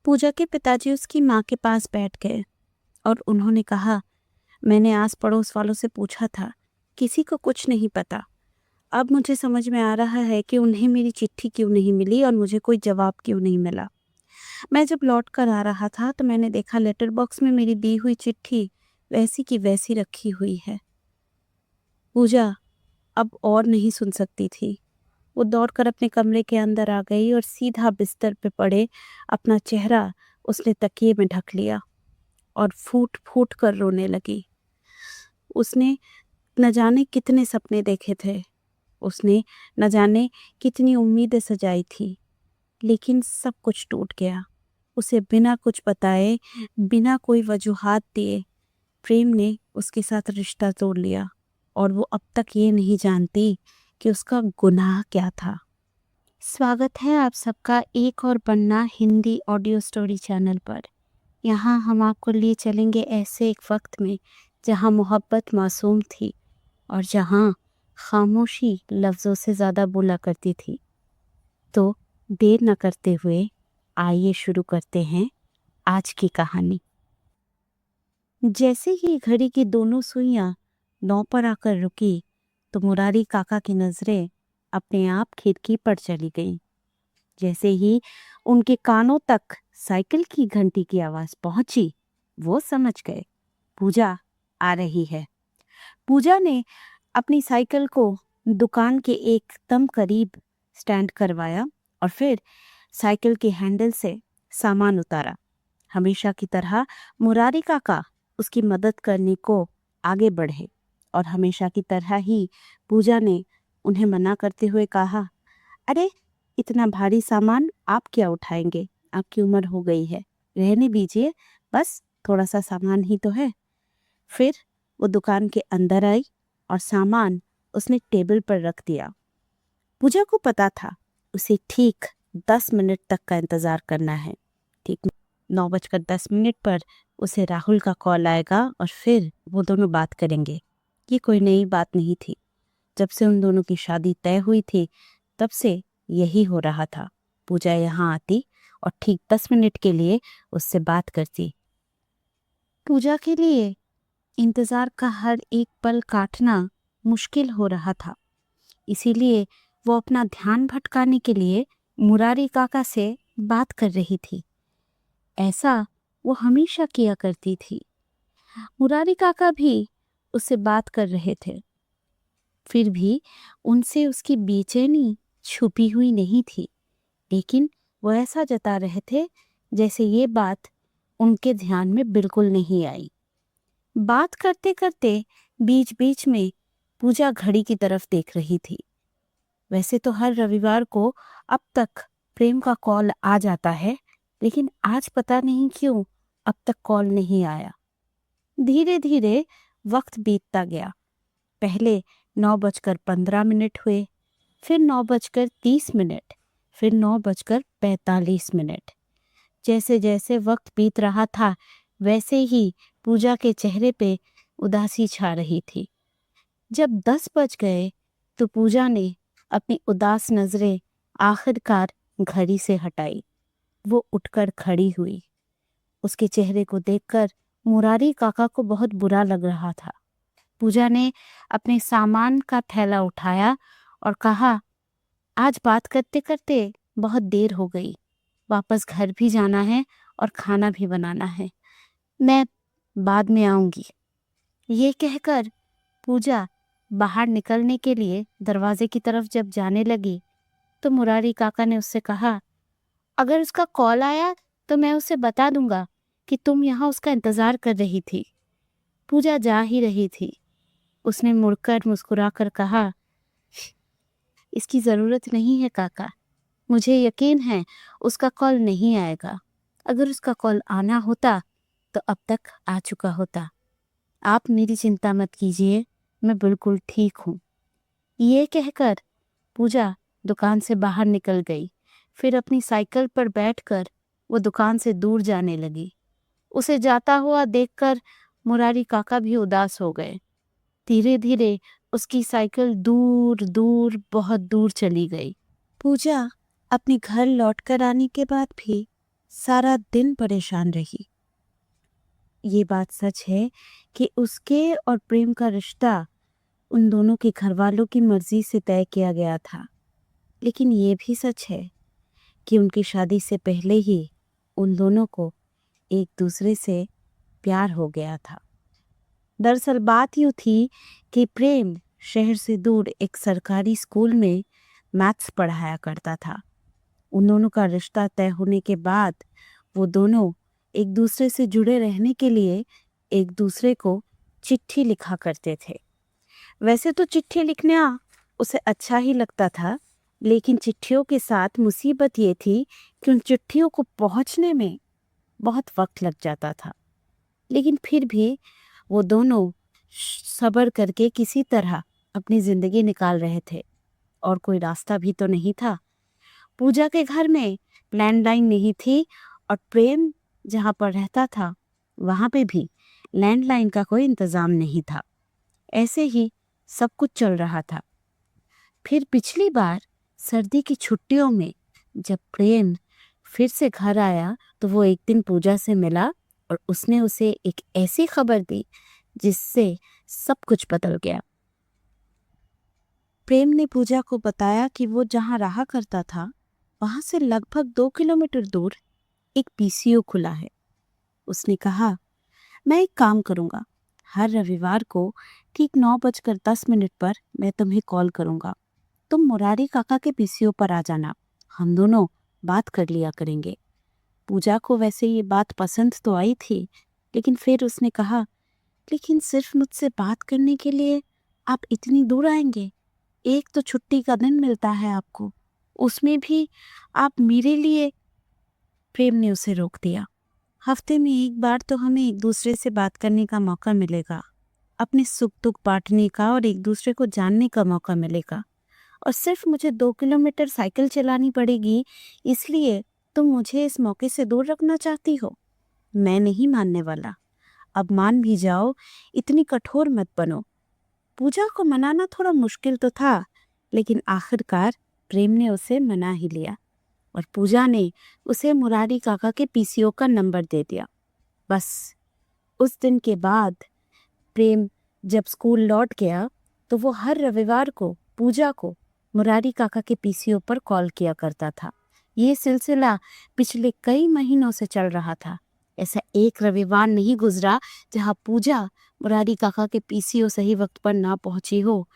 पूजा के पिताजी उसकी माँ के पास बैठ गए और उन्होंने कहा, मैंने आस पड़ोस वालों से पूछा था, किसी को कुछ नहीं पता। अब मुझे समझ में आ रहा है कि उन्हें मेरी चिट्ठी क्यों नहीं मिली और मुझे कोई जवाब क्यों नहीं मिला। मैं जब लौट कर आ रहा था तो मैंने देखा लेटर बॉक्स में मेरी दी हुई चिट्ठी वैसी की वैसी रखी हुई है। पूजा अब और नहीं सुन सकती थी। वो दौड़कर अपने कमरे के अंदर आ गई और सीधा बिस्तर पे पड़े अपना चेहरा उसने तकिए में ढक लिया और फूट फूट कर रोने लगी। उसने न जाने कितने सपने देखे थे, उसने न जाने कितनी उम्मीदें सजाई थी, लेकिन सब कुछ टूट गया। उसे बिना कुछ बताए, बिना कोई वजूहात दिए प्रेम ने उसके साथ रिश्ता तोड़ लिया और वो अब तक ये नहीं जानती कि उसका गुनाह क्या था। स्वागत है आप सबका एक और बनना हिंदी ऑडियो स्टोरी चैनल पर। यहाँ हम आपको लिए चलेंगे ऐसे एक वक्त में जहाँ मोहब्बत मासूम थी और जहाँ खामोशी लफ्ज़ों से ज़्यादा बोला करती थी। तो देर न करते हुए आइए शुरू करते हैं आज की कहानी। जैसे ही घड़ी की दोनों सुइयां 9 पर आकर रुकी तो मुरारी काका की नजरें अपने आप खिड़की पर चली गईं। जैसे ही उनके कानों तक साइकिल की घंटी की आवाज पहुंची, वो समझ गए पूजा आ रही है। पूजा ने अपनी साइकिल को दुकान के एकदम करीब स्टैंड करवाया और फिर साइकिल के हैंडल से सामान उतारा। हमेशा की तरह मुरारी काका उसकी मदद करने को आगे बढ़े और हमेशा की तरह ही पूजा ने उन्हें मना करते हुए कहा, अरे इतना भारी सामान आप क्या उठाएंगे, आपकी उम्र हो गई है, रहने दीजिए, बस थोड़ा सा सामान ही तो है। फिर वो दुकान के अंदर आई और सामान उसने टेबल पर रख दिया। पूजा को पता था उसे ठीक 10 मिनट तक का इंतजार करना है। ठीक 9:10 पर उसे राहुल का कॉल आएगा और फिर वो दोनों बात करेंगे। ये कोई नई बात नहीं थी। जब से उन दोनों की शादी तय हुई थी तब से यही हो रहा था। पूजा यहाँ आती और ठीक 10 मिनट के लिए उससे बात करती। पूजा के लिए इंतजार का हर एक पल काटना मुश्किल हो रहा था। इसीलिए वो अपना ध्यान भटकाने के लिए मुरारी काका से बात कर रही थी। ऐसा वो हमेशा किया करती थी। मुरारी काका भी उससे बात कर रहे थे, फिर भी उनसे उसकी बेचैनी छुपी हुई नहीं थी। लेकिन वो ऐसा जता रहे थे जैसे ये बात उनके ध्यान में बिल्कुल नहीं आई। बात करते करते बीच बीच में पूजा घड़ी की तरफ देख रही थी। वैसे तो हर रविवार को अब तक प्रेम का कॉल आ जाता है, लेकिन आज पता नहीं क्यों अब तक कॉल नहीं आया। धीरे धीरे वक्त बीतता गया। पहले 9:15 हुए, फिर 9:30, फिर 9:45। जैसे जैसे वक्त बीत रहा था वैसे ही पूजा के चेहरे पे उदासी छा रही थी। जब 10 बज गए तो पूजा ने अपनी उदास नजरें आखिरकार घड़ी से हटाई। वो उठकर खड़ी हुई। उसके चेहरे को देखकर मुरारी काका को बहुत बुरा लग रहा था। पूजा ने अपने सामान का थैला उठाया और कहा, आज बात करते करते बहुत देर हो गई, वापस घर भी जाना है और खाना भी बनाना है, मैं बाद में आऊंगी। ये कहकर पूजा बाहर निकलने के लिए दरवाजे की तरफ जब जाने लगी तो मुरारी काका ने उससे कहा, अगर उसका कॉल आया तो मैं उसे बता दूंगा कि तुम यहाँ उसका इंतजार कर रही थी। पूजा जा ही रही थी। उसने मुड़कर मुस्कुराकर कहा, इसकी जरूरत नहीं है काका, मुझे यकीन है उसका कॉल नहीं आएगा। अगर उसका कॉल आना होता तो अब तक आ चुका होता। आप मेरी चिंता मत कीजिए, मैं बिल्कुल ठीक हूँ। ये कहकर पूजा दुकान से बाहर निकल गई। फिर अपनी साइकिल पर बैठकर वो दुकान से दूर जाने लगी। उसे जाता हुआ देखकर मुरारी काका भी उदास हो गए। धीरे धीरे उसकी साइकिल दूर दूर बहुत दूर चली गई। पूजा अपने घर लौटकर आने के बाद भी सारा दिन परेशान रही। ये बात सच है कि उसके और प्रेम का रिश्ता उन दोनों के घर वालों की मर्जी से तय किया गया था, लेकिन ये भी सच है कि उनकी शादी से पहले ही उन दोनों को एक दूसरे से प्यार हो गया था। दरअसल बात यूँ थी कि प्रेम शहर से दूर एक सरकारी स्कूल में मैथ्स पढ़ाया करता था। उन दोनों का रिश्ता तय होने के बाद वो दोनों एक दूसरे से जुड़े रहने के लिए एक दूसरे को चिट्ठी लिखा करते थे। वैसे तो चिट्ठी लिखना उसे अच्छा ही लगता था, लेकिन चिट्ठियों के साथ मुसीबत ये थी कि उन चिट्ठियों को पहुंचने में बहुत वक्त लग जाता था। लेकिन फिर भी वो दोनों सब्र करके किसी तरह अपनी जिंदगी निकाल रहे थे, और कोई रास्ता भी तो नहीं था। पूजा के घर में लैंडलाइन नहीं थी, और प्रेम जहाँ पर रहता था वहाँ पे भी लैंडलाइन का कोई इंतज़ाम नहीं था। ऐसे ही सब कुछ चल रहा था। फिर पिछली बार सर्दी की छुट्टियों में जब प्रेम फिर से घर आया तो वो एक दिन पूजा से मिला और उसने उसे एक ऐसी खबर दी जिससे सब कुछ बदल गया। प्रेम ने पूजा को बताया कि वो जहाँ रहा करता था वहां से लगभग 2 किलोमीटर दूर एक पीसीओ खुला है। उसने कहा, मैं एक काम करूंगा, हर रविवार को ठीक 9:10 पर मैं तुम्हें कॉल करूंगा। तुम मुरारी काका के पीसीओ पर आ जाना, हम दोनों बात कर लिया करेंगे। पूजा को वैसे ये बात पसंद तो आई थी, लेकिन फिर उसने कहा, लेकिन सिर्फ मुझसे बात करने के लिए आप इतनी दूर आएंगे? एक तो छुट्टी का दिन मिलता है आपको, उसमें भी आप मेरे लिए। प्रेम ने उसे रोक दिया। हफ्ते में एक बार तो हमें एक दूसरे से बात करने का मौका मिलेगा, अपने सुख दुख बांटने का और एक दूसरे को जानने का मौका मिलेगा, और सिर्फ मुझे 2 किलोमीटर साइकिल चलानी पड़ेगी, इसलिए तुम मुझे इस मौके से दूर रखना चाहती हो? मैं नहीं मानने वाला। अब मान भी जाओ, इतनी कठोर मत बनो। पूजा को मनाना थोड़ा मुश्किल तो था, लेकिन आखिरकार प्रेम ने उसे मना ही लिया, और पूजा ने उसे मुरारी काका के पीसीओ का नंबर दे दिया। बस उस दिन के बाद प्रेम जब स्कूल लौट गया तो वो हर रविवार को पूजा को मुरारी काका के पीसीओ पर कॉल किया करता था। ये सिलसिला पिछले कई महीनों से चल रहा था। ऐसा एक रविवार नहीं गुजरा जहाँ पूजा मुरारी काका के पीसीओ सही वक्त पर ना पहुंची हो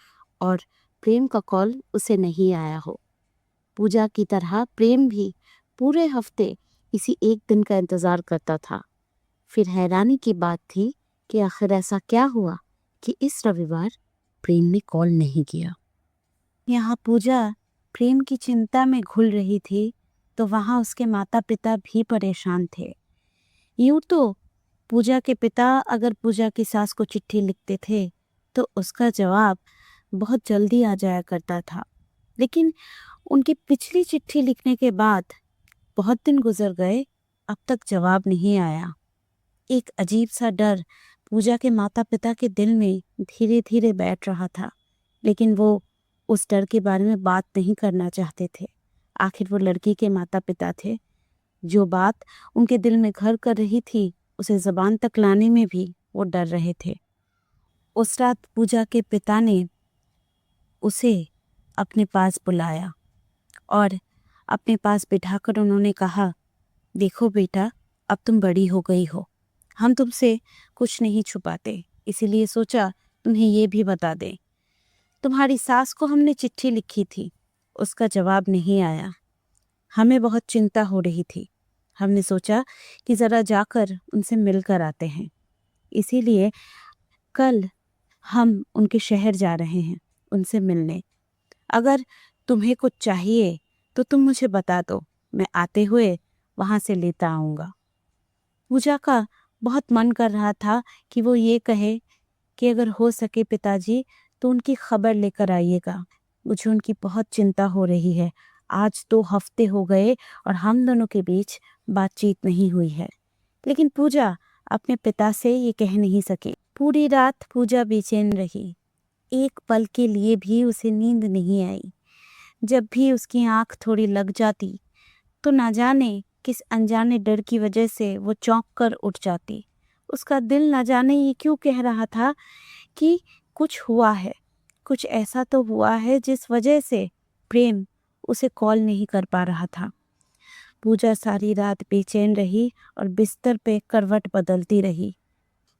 और प्रेम का कॉल उसे नहीं आया हो। पूजा की तरह प्रेम भी पूरे हफ्ते इसी एक दिन का इंतजार करता था। फिर हैरानी की बात थी कि आखिर ऐसा क्या हुआ कि इस रविवार प्रेम ने कॉल नहीं किया। यहाँ पूजा प्रेम की चिंता में घुल रही थी तो वहाँ उसके माता पिता भी परेशान थे। यूं तो पूजा के पिता अगर पूजा की सास को चिट्ठी लिखते थे तो उसका जवाब बहुत जल्दी आ जाया करता था, लेकिन उनकी पिछली चिट्ठी लिखने के बाद बहुत दिन गुजर गए, अब तक जवाब नहीं आया। एक अजीब सा डर पूजा के माता पिता के दिल में धीरे धीरे बैठ रहा था, लेकिन वो उस डर के बारे में बात नहीं करना चाहते थे। आखिर वो लड़की के माता पिता थे। जो बात उनके दिल में घर कर रही थी उसे जबान तक लाने में भी वो डर रहे थे। उस रात पूजा के पिता ने उसे अपने पास बुलाया और अपने पास बिठाकर उन्होंने कहा, देखो बेटा, अब तुम बड़ी हो गई हो, हम तुमसे कुछ नहीं छुपाते, इसीलिए सोचा तुम्हें ये भी बता दें। तुम्हारी सास को हमने चिट्ठी लिखी थी, उसका जवाब नहीं आया। हमें बहुत चिंता हो रही थी। हमने सोचा कि ज़रा जाकर उनसे मिलकर आते हैं, इसीलिए कल हम उनके शहर जा रहे हैं उनसे मिलने। अगर तुम्हें कुछ चाहिए तो तुम मुझे बता दो, मैं आते हुए वहाँ से लेता आऊँगा। पूजा का बहुत मन कर रहा था कि वो ये कहे कि अगर हो सके पिताजी तो उनकी खबर लेकर आइएगा, मुझे उनकी बहुत चिंता हो रही है। आज 2 हफ्ते हो गए और हम दोनों के बीच बातचीत नहीं हुई है। लेकिन पूजा अपने पिता से ये कह नहीं सकी। पूरी रात पूजा बेचैन रही, एक पल के लिए भी उसे नींद नहीं आई। जब भी उसकी आंख थोड़ी लग जाती तो ना जाने किस अनजाने डर की वजह से वो चौंक कर उठ जाती। उसका दिल न जाने ये क्यों कह रहा था कि कुछ हुआ है, कुछ ऐसा तो हुआ है जिस वजह से प्रेम उसे कॉल नहीं कर पा रहा था। पूजा सारी रात बेचैन रही और बिस्तर पे करवट बदलती रही।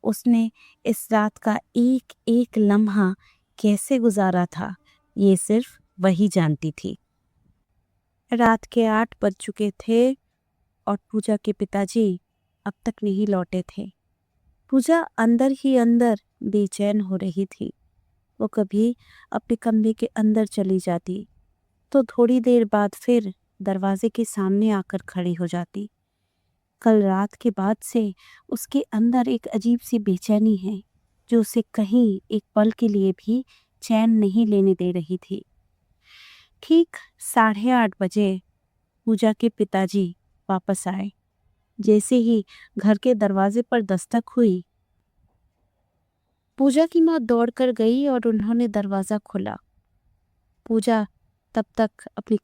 उसने इस रात का एक एक लम्हा कैसे गुजारा था, ये सिर्फ वही जानती थी। रात के 8 बज चुके थे और पूजा के पिताजी अब तक नहीं लौटे थे। पूजा अंदर ही अंदर बेचैन हो रही थी। वो कभी अपने कमरे के अंदर चली जाती तो थोड़ी देर बाद फिर दरवाजे के सामने आकर खड़ी हो जाती। कल रात के बाद से उसके अंदर एक अजीब सी बेचैनी है जो उसे कहीं एक पल के लिए भी चैन नहीं लेने दे रही थी। ठीक 8:30 बजे पूजा के पिताजी वापस आए। जैसे ही घर के दरवाजे पर दस्तक हुई, पूजा की माँ दौड़कर गई और उन्होंने दरवाज़ा खोला। पूजा तब तक अपने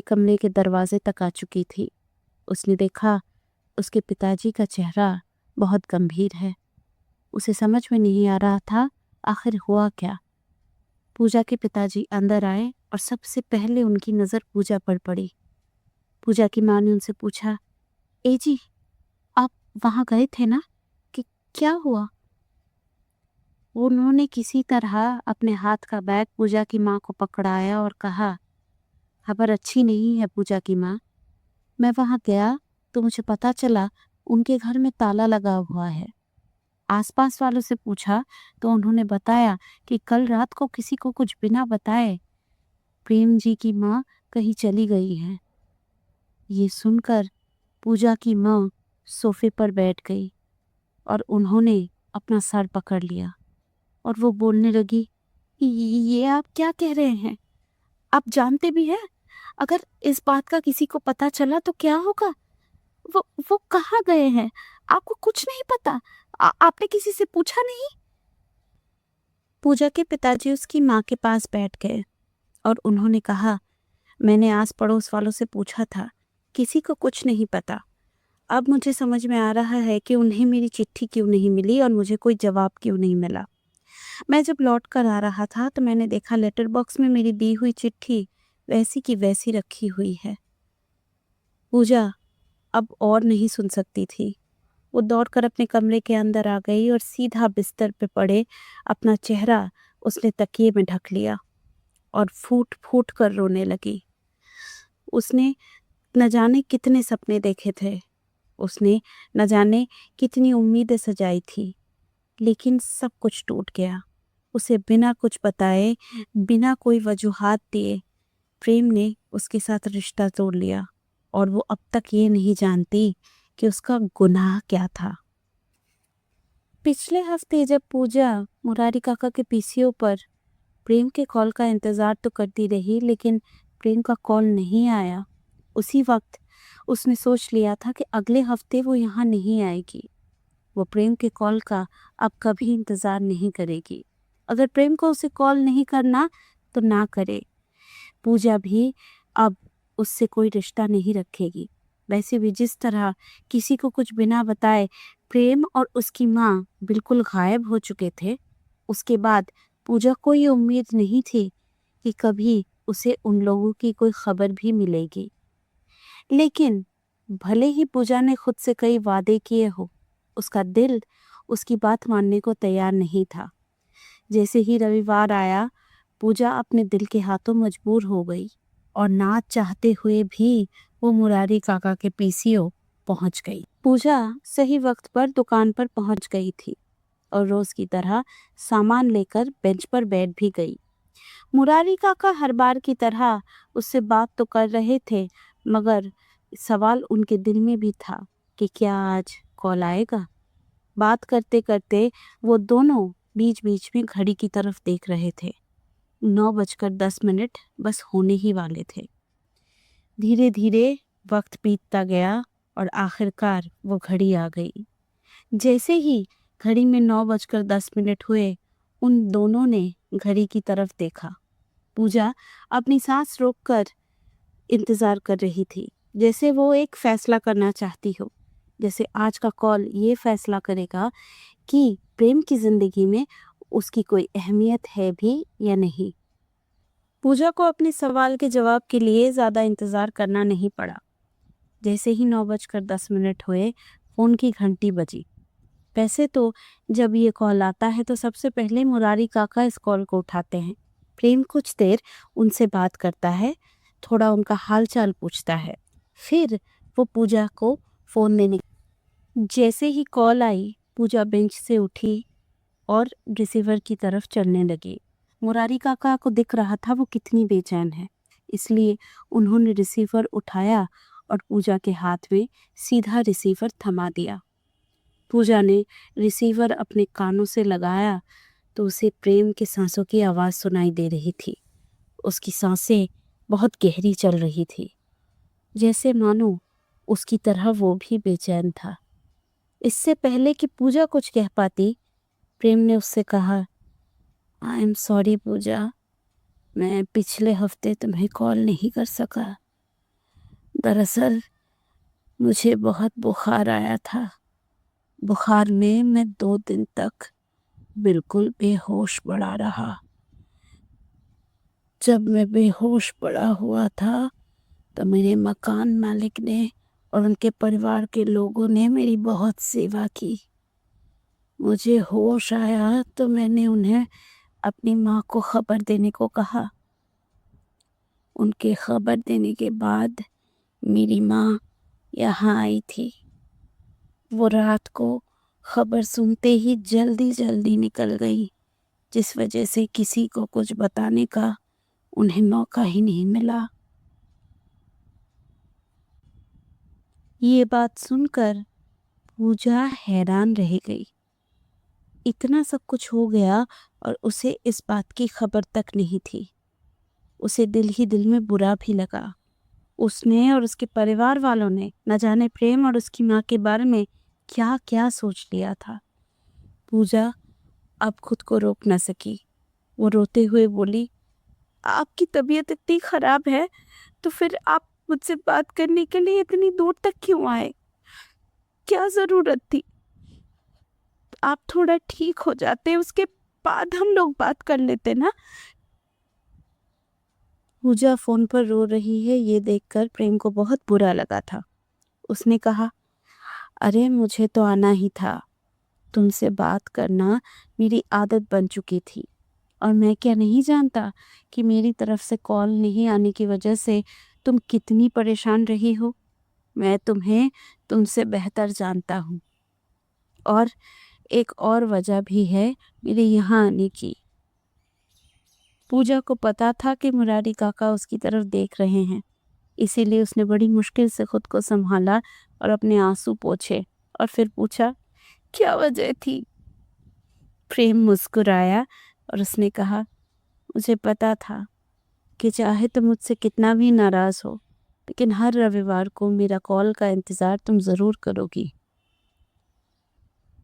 कमरे के दरवाजे तक आ चुकी थी। उसने देखा उसके पिताजी का चेहरा बहुत गंभीर है। उसे समझ में नहीं आ रहा था आखिर हुआ क्या। पूजा के पिताजी अंदर आए और सबसे पहले उनकी नज़र पूजा पर पड़ी। पूजा की माँ ने उनसे पूछा, ए जी, आप वहाँ गए थे ना, कि क्या हुआ? उन्होंने किसी तरह अपने हाथ का बैग पूजा की माँ को पकड़ाया और कहा, खबर अच्छी नहीं है पूजा की माँ। मैं वहाँ गया तो मुझे पता चला उनके घर में ताला लगा हुआ है। आसपास वालों से पूछा तो उन्होंने बताया कि कल रात को किसी को कुछ बिना बताए प्रेम जी की माँ कहीं चली गई है। ये सुनकर पूजा की माँ सोफे पर बैठ गई और उन्होंने अपना सर पकड़ लिया और वो बोलने लगी, ये आप क्या कह रहे हैं? आप जानते भी हैं अगर इस बात का किसी को पता चला तो क्या होगा? वो कहाँ गए हैं? आपको कुछ नहीं पता? आपने किसी से पूछा नहीं? पूजा के पिताजी उसकी माँ के पास बैठ गए और उन्होंने कहा, मैंने आस पड़ोस वालों से पूछा था, किसी को कुछ नहीं पता। अब मुझे समझ में आ रहा है कि उन्हें मेरी चिट्ठी क्यों नहीं मिली और मुझे कोई जवाब क्यों नहीं मिला। मैं जब लौट कर आ रहा था तो मैंने देखा लेटर बॉक्स में मेरी दी हुई चिट्ठी वैसी की वैसी रखी हुई है। पूजा अब और नहीं सुन सकती थी। वो दौड़कर अपने कमरे के अंदर आ गई और सीधा बिस्तर पे पड़े अपना चेहरा उसने तकिए में ढक लिया और फूट फूट कर रोने लगी। उसने न जाने कितने सपने देखे थे, उसने न जाने कितनी उम्मीदें सजाई थी, लेकिन सब कुछ टूट गया। उसे बिना कुछ बताए, बिना कोई वजूहात दिए प्रेम ने उसके साथ रिश्ता तोड़ लिया और वो अब तक ये नहीं जानती कि उसका गुनाह क्या था। पिछले हफ्ते जब पूजा मुरारी काका के पीसीओ पर प्रेम के कॉल का इंतज़ार तो करती रही, लेकिन प्रेम का कॉल नहीं आया। उसी वक्त उसने सोच लिया था कि अगले हफ्ते वो यहाँ नहीं आएगी। वो प्रेम के कॉल का अब कभी इंतज़ार नहीं करेगी। अगर प्रेम को उसे कॉल नहीं करना तो ना करे। पूजा भी अब उससे कोई रिश्ता नहीं रखेगी। वैसे भी जिस तरह किसी को कुछ बिना बताए प्रेम और उसकी माँ बिल्कुल गायब हो चुके थे, उसके बाद पूजा को ये उम्मीद नहीं थी कि कभी उसे उन लोगों की कोई खबर भी मिलेगी। लेकिन भले ही पूजा ने खुद से कई वादे किए हो, उसका दिल उसकी बात मानने को तैयार नहीं था। जैसे ही रविवार आया, पूजा अपने दिल के हाथों मजबूर हो गई और ना चाहते हुए भी वो मुरारी काका के पीसीओ पहुंच गई। पूजा सही वक्त पर दुकान पर पहुंच गई थी और रोज की तरह सामान लेकर बेंच पर बैठ भी गई। मुरारी काका हर बार की तरह उससे बात तो कर रहे थे, मगर सवाल उनके दिल में भी था कि क्या आज कॉल आएगा। बात करते करते वो दोनों बीच बीच में घड़ी की तरफ देख रहे थे। 9:10 बस होने ही वाले थे। धीरे धीरे वक्त बीतता गया और आखिरकार वो घड़ी आ गई। जैसे ही घड़ी में 9:10 हुए, उन दोनों ने घड़ी की तरफ देखा। पूजा अपनी सांस रोककर इंतजार कर रही थी। जैसे वो एक फैसला करना चाहती हो। जैसे आज का कॉल ये फैसला करेगा कि प्रेम की जिंदगी में उसकी कोई अहमियत है भी या नहीं। पूजा को अपने सवाल के जवाब के लिए ज्यादा इंतजार करना नहीं पड़ा। जैसे ही 9:10 हुए, फोन की घंटी बजी। वैसे तो जब ये कॉल आता है तो सबसे पहले मुरारी काका इस कॉल को उठाते हैं। प्रेम कुछ देर उनसे बात करता है, थोड़ा उनका हालचाल पूछता है। फिर वो पूजा को फोन लेने। जैसे ही कॉल आई, पूजा बेंच से उठी और रिसीवर की तरफ चलने लगी। मुरारी काका को दिख रहा था वो कितनी बेचैन है, इसलिए उन्होंने रिसीवर उठाया और पूजा के हाथ में सीधा रिसीवर थमा दिया। पूजा ने रिसीवर अपने कानों से लगाया तो उसे प्रेम के सांसों की आवाज़ सुनाई दे रही थी। उसकी सांसें बहुत गहरी चल रही थी, जैसे मानो उसकी तरह वो भी बेचैन था। इससे पहले कि पूजा कुछ कह पाती, प्रेम ने उससे कहा, आई एम सॉरी पूजा, मैं पिछले हफ्ते तुम्हें कॉल नहीं कर सका। दरअसल मुझे बहुत बुखार आया था। बुखार में मैं 2 दिन तक बिल्कुल बेहोश पड़ा रहा। जब मैं बेहोश पड़ा हुआ था तो मेरे मकान मालिक ने और उनके परिवार के लोगों ने मेरी बहुत सेवा की। मुझे होश आया तो मैंने उन्हें अपनी माँ को खबर देने को कहा। उनके खबर देने के बाद मेरी माँ यहाँ आई थी। वो रात को खबर सुनते ही जल्दी जल्दी निकल गई, जिस वजह से किसी को कुछ बताने का उन्हें मौका ही नहीं मिला। ये बात सुनकर पूजा हैरान रह गई। इतना सब कुछ हो गया और उसे इस बात की खबर तक नहीं थी। उसे दिल ही दिल में बुरा भी लगा। उसने और उसके परिवार वालों ने न जाने प्रेम और उसकी माँ के बारे में क्या क्या सोच लिया था। पूजा अब खुद को रोक न सकी। वो रोते हुए बोली, आपकी तबीयत इतनी खराब है तो फिर आप मुझसे बात करने के लिए इतनी दूर तक क्यों आए? क्या जरूरत थी? आप थोड़ा ठीक हो जाते, उसके बाद हम लोग बात कर लेते ना। पूजा फोन पर रो रही है ये देखकर प्रेम को बहुत बुरा लगा था। उसने कहा, अरे मुझे तो आना ही था। तुमसे बात करना मेरी आदत बन चुकी थी और मैं क्या नहीं जानता कि मेरी तरफ से कॉल नहीं आने की वजह से तुम कितनी परेशान रही हो। मैं तुम्हें तुमसे बेहतर जानता हूँ। और एक और वजह भी है मेरे यहाँ आने की। पूजा को पता था कि मुरारी काका उसकी तरफ देख रहे हैं, इसीलिए उसने बड़ी मुश्किल से खुद को संभाला और अपने आंसू पोंछे और फिर पूछा, क्या वजह थी? प्रेम मुस्कुराया और उसने कहा, मुझे पता था कि चाहे तुम मुझसे कितना भी नाराज हो, लेकिन हर रविवार को मेरा कॉल का इंतजार तुम जरूर करोगी।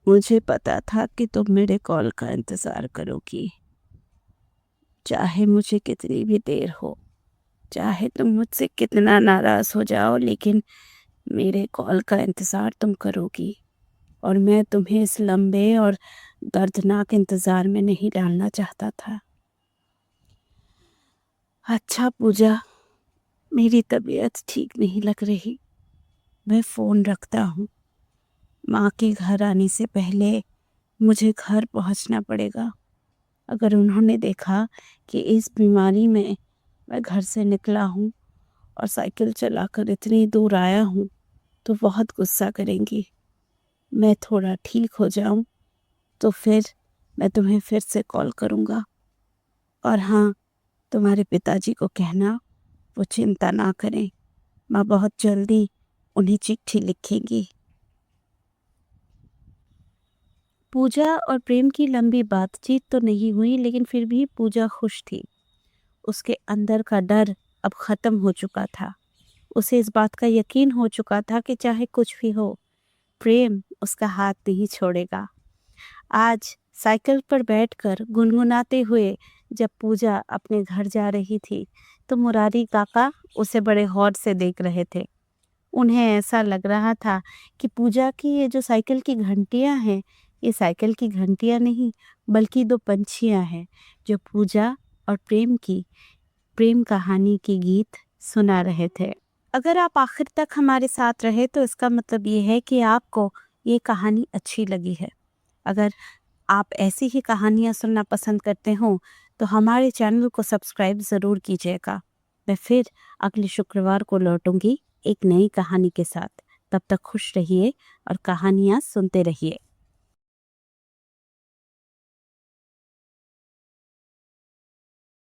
मुझे पता था कि तुम मेरे कॉल का इंतजार करोगी, चाहे मुझे कितनी भी देर हो, चाहे तुम मुझसे कितना नाराज हो जाओ, लेकिन मेरे कॉल का इंतजार तुम करोगी। और मैं तुम्हें इस लंबे और दर्दनाक इंतजार में नहीं डालना चाहता था। अच्छा पूजा, मेरी तबीयत ठीक नहीं लग रही, मैं फ़ोन रखता हूँ। माँ के घर आने से पहले मुझे घर पहुँचना पड़ेगा। अगर उन्होंने देखा कि इस बीमारी में मैं घर से निकला हूँ और साइकिल चलाकर इतनी दूर आया हूँ तो बहुत गुस्सा करेंगी। मैं थोड़ा ठीक हो जाऊँ तो फिर मैं तुम्हें फिर से कॉल करूँगा। और हाँ, तुम्हारे पिताजी को कहना वो चिंता ना करें, माँ बहुत जल्दी उन्हें चिट्ठी लिखेंगी। पूजा और प्रेम की लंबी बातचीत तो नहीं हुई, लेकिन फिर भी पूजा खुश थी। उसके अंदर का डर अब खत्म हो चुका था। उसे इस बात का यकीन हो चुका था कि चाहे कुछ भी हो, प्रेम उसका हाथ नहीं छोड़ेगा। आज साइकिल पर बैठकर गुनगुनाते हुए जब पूजा अपने घर जा रही थी तो मुरारी काका उसे बड़े गौर से देख रहे थे। उन्हें ऐसा लग रहा था कि पूजा की ये जो साइकिल की घंटियां हैं, ये साइकिल की घंटियां नहीं बल्कि दो पंछियां हैं जो पूजा और प्रेम कहानी के गीत सुना रहे थे। अगर आप आखिर तक हमारे साथ रहे तो इसका मतलब ये है कि आपको ये कहानी अच्छी लगी है। अगर आप ऐसी ही कहानियाँ सुनना पसंद करते हो तो हमारे चैनल को सब्सक्राइब ज़रूर कीजिएगा। मैं फिर अगले शुक्रवार को लौटूंगी एक नई कहानी के साथ। तब तक खुश रहिए और कहानियाँ सुनते रहिए।